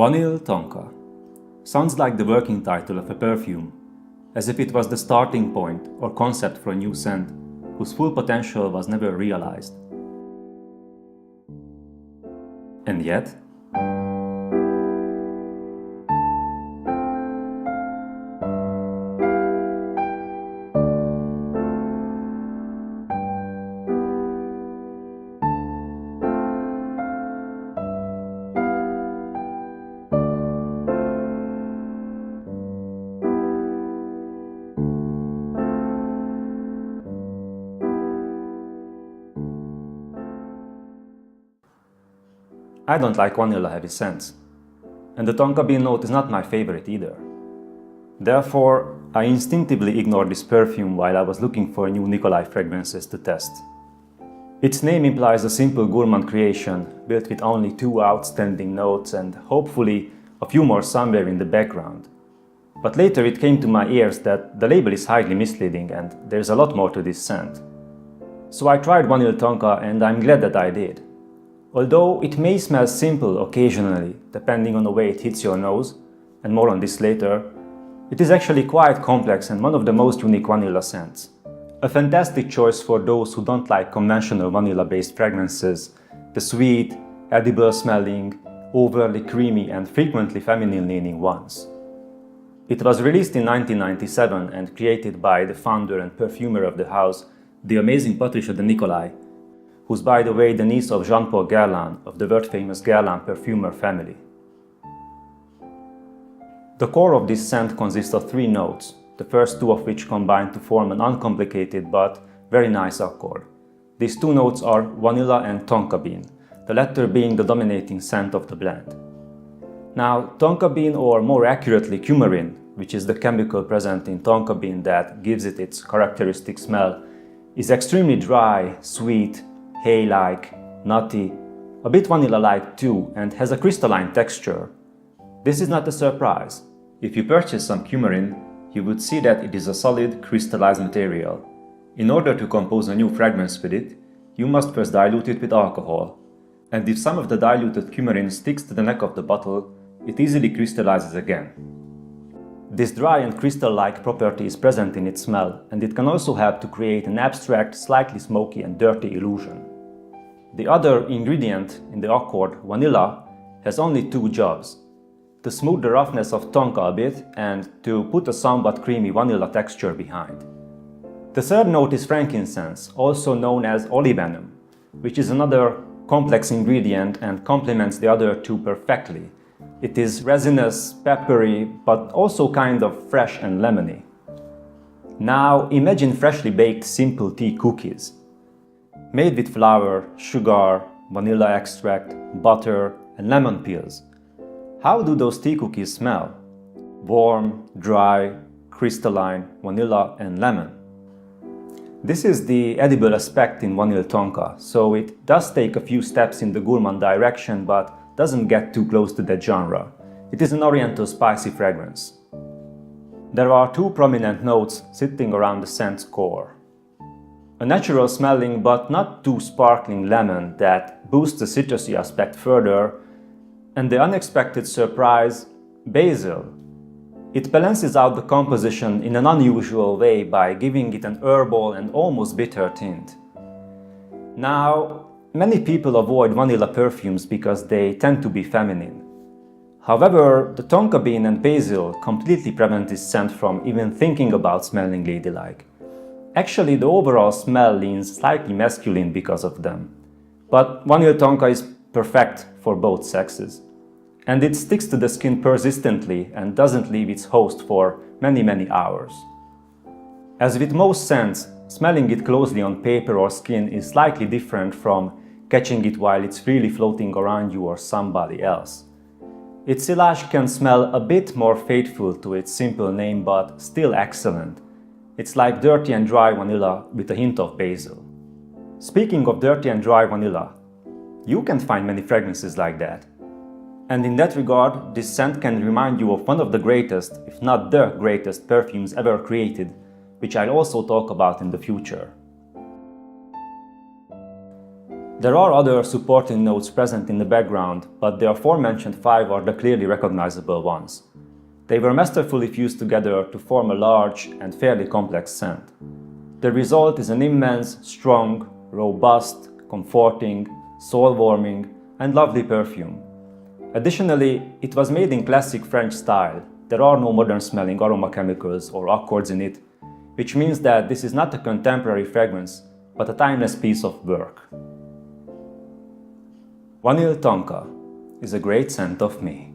Vanille Tonka sounds like the working title of a perfume, as if it was the starting point or concept for a new scent whose full potential was never realized. And yet, I don't like vanilla heavy scents, and the tonka bean note is not my favorite either. Therefore, I instinctively ignored this perfume while I was looking for new Nicolai fragrances to test. Its name implies a simple gourmand creation built with only 2 outstanding notes and hopefully a few more somewhere in the background. But later it came to my ears that the label is highly misleading and there's a lot more to this scent. So I tried Vanille Tonka and I'm glad that I did. Although it may smell simple occasionally, depending on the way it hits your nose, and more on this later, it is actually quite complex and one of the most unique vanilla scents. A fantastic choice for those who don't like conventional vanilla-based fragrances, the sweet, edible smelling, overly creamy and frequently feminine-leaning ones. It was released in 1997 and created by the founder and perfumer of the house, the amazing Patricia de Nicolai, who's by the way the niece of Jean-Paul Guerlain of the world-famous Guerlain Perfumer family. The core of this scent consists of 3 notes, the first 2 of which combine to form an uncomplicated but very nice accord. These 2 notes are vanilla and tonka bean, the latter being the dominating scent of the blend. Now, tonka bean, or more accurately coumarin, which is the chemical present in tonka bean that gives it its characteristic smell, is extremely dry, sweet, hay-like, nutty, a bit vanilla-like too, and has a crystalline texture. This is not a surprise. If you purchase some coumarin, you would see that it is a solid, crystallized material. In order to compose a new fragrance with it, you must first dilute it with alcohol. And if some of the diluted coumarin sticks to the neck of the bottle, it easily crystallizes again. This dry and crystal-like property is present in its smell, and it can also help to create an abstract, slightly smoky and dirty illusion. The other ingredient in the accord, vanilla, has only 2 jobs: to smooth the roughness of tonka a bit and to put a somewhat creamy vanilla texture behind. The third note is frankincense, also known as olibanum, which is another complex ingredient and complements the other 2 perfectly. It is resinous, peppery, but also kind of fresh and lemony. Now imagine freshly baked simple tea cookies, made with flour, sugar, vanilla extract, butter, and lemon peels. How do those tea cookies smell? Warm, dry, crystalline, vanilla, and lemon. This is the edible aspect in Vanille Tonka, so it does take a few steps in the gourmand direction, but doesn't get too close to that genre. It is an Oriental spicy fragrance. There are 2 prominent notes sitting around the scent's core. A natural smelling but not too sparkling lemon that boosts the citrusy aspect further, and the unexpected surprise, basil. It balances out the composition in an unusual way by giving it an herbal and almost bitter tint. Now, many people avoid vanilla perfumes because they tend to be feminine. However, the tonka bean and basil completely prevent this scent from even thinking about smelling ladylike. Actually, the overall smell leans slightly masculine because of them. But Vanille Tonka is perfect for both sexes. And it sticks to the skin persistently and doesn't leave its host for many hours. As with most scents, smelling it closely on paper or skin is slightly different from catching it while it's freely floating around you or somebody else. Its sillage can smell a bit more faithful to its simple name, but still excellent. It's like dirty and dry vanilla with a hint of basil. Speaking of dirty and dry vanilla, you can find many fragrances like that. And in that regard, this scent can remind you of one of the greatest, if not the greatest, perfumes ever created, which I'll also talk about in the future. There are other supporting notes present in the background, but the aforementioned 5 are the clearly recognizable ones. They were masterfully fused together to form a large and fairly complex scent. The result is an immense, strong, robust, comforting, soul-warming, and lovely perfume. Additionally, it was made in classic French style. There are no modern-smelling aroma chemicals or accords in it, which means that this is not a contemporary fragrance, but a timeless piece of work. Vanille Tonka is a great scent of me.